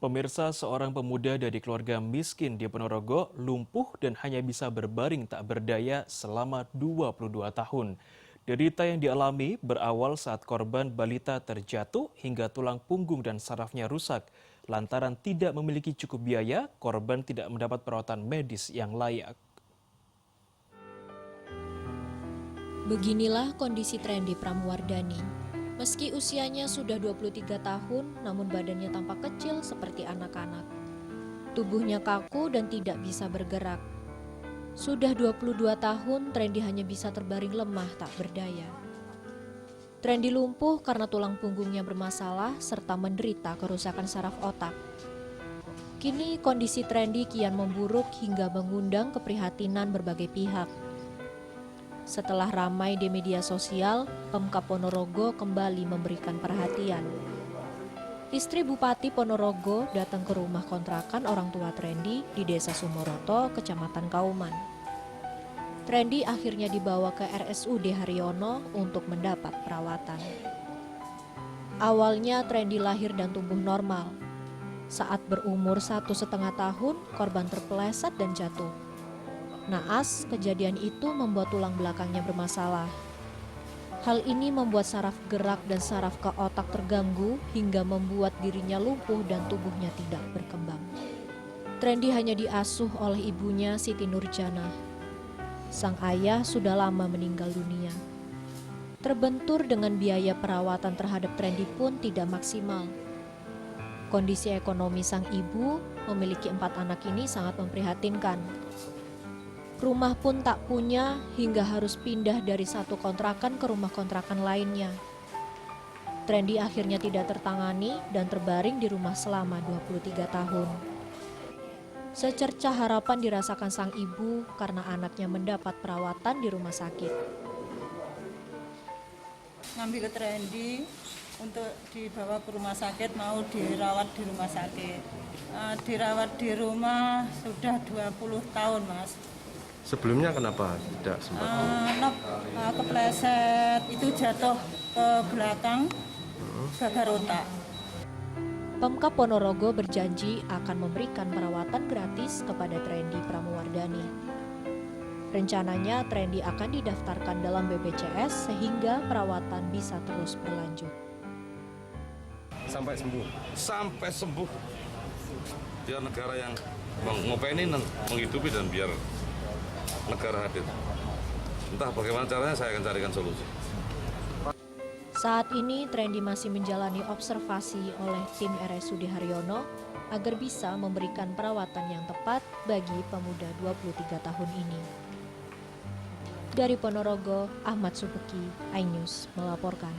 Pemirsa, seorang pemuda dari keluarga miskin di Ponorogo lumpuh dan hanya bisa berbaring tak berdaya selama 22 tahun. Derita yang dialami berawal saat korban balita terjatuh hingga tulang punggung dan sarafnya rusak. Lantaran tidak memiliki cukup biaya, korban tidak mendapat perawatan medis yang layak. Beginilah kondisi Trendy Pramuwardani. Meski usianya sudah 23 tahun, namun badannya tampak kecil seperti anak-anak. Tubuhnya kaku dan tidak bisa bergerak. Sudah 22 tahun, Trendy hanya bisa terbaring lemah tak berdaya. Trendy lumpuh karena tulang punggungnya bermasalah serta menderita kerusakan saraf otak. Kini kondisi Trendy kian memburuk hingga mengundang keprihatinan berbagai pihak. Setelah ramai di media sosial, Pemkab Ponorogo kembali memberikan perhatian. Istri Bupati Ponorogo datang ke rumah kontrakan orang tua Trendy di Desa Sumoroto, Kecamatan Kauman. Trendy akhirnya dibawa ke RSUD Haryono untuk mendapat perawatan. Awalnya Trendy lahir dan tumbuh normal. Saat berumur 1,5 tahun, korban terpeleset dan jatuh. Naas, kejadian itu membuat tulang belakangnya bermasalah. Hal ini membuat saraf gerak dan saraf ke otak terganggu hingga membuat dirinya lumpuh dan tubuhnya tidak berkembang. Trendy hanya diasuh oleh ibunya Siti Nurjana. Sang ayah sudah lama meninggal dunia. Terbentur dengan biaya perawatan terhadap Trendy pun tidak maksimal. Kondisi ekonomi sang ibu memiliki 4 anak ini sangat memprihatinkan. Rumah pun tak punya hingga harus pindah dari satu kontrakan ke rumah kontrakan lainnya. Trendy akhirnya tidak tertangani dan terbaring di rumah selama 23 tahun. Secerca harapan dirasakan sang ibu karena anaknya mendapat perawatan di rumah sakit. Ngambil Trendy untuk dibawa ke rumah sakit, mau dirawat di rumah sakit. Dirawat di rumah sudah 20 tahun, Mas. Sebelumnya kenapa tidak sempat? Kepleset, itu jatuh ke belakang, gagal otak. Pemkab Ponorogo berjanji akan memberikan perawatan gratis kepada Trendy Pramuwardani. Rencananya Trendy akan didaftarkan dalam BPJS sehingga perawatan bisa terus berlanjut. Sampai sembuh? Sampai sembuh. Biar negara yang ngopeni menghidupi dan biar negara hadir. Entah bagaimana caranya, saya akan carikan solusi. Saat ini Trendy masih menjalani observasi oleh tim RSUD Haryono agar bisa memberikan perawatan yang tepat bagi pemuda 23 tahun ini. Dari Ponorogo, Ahmad Subeki, iNews melaporkan.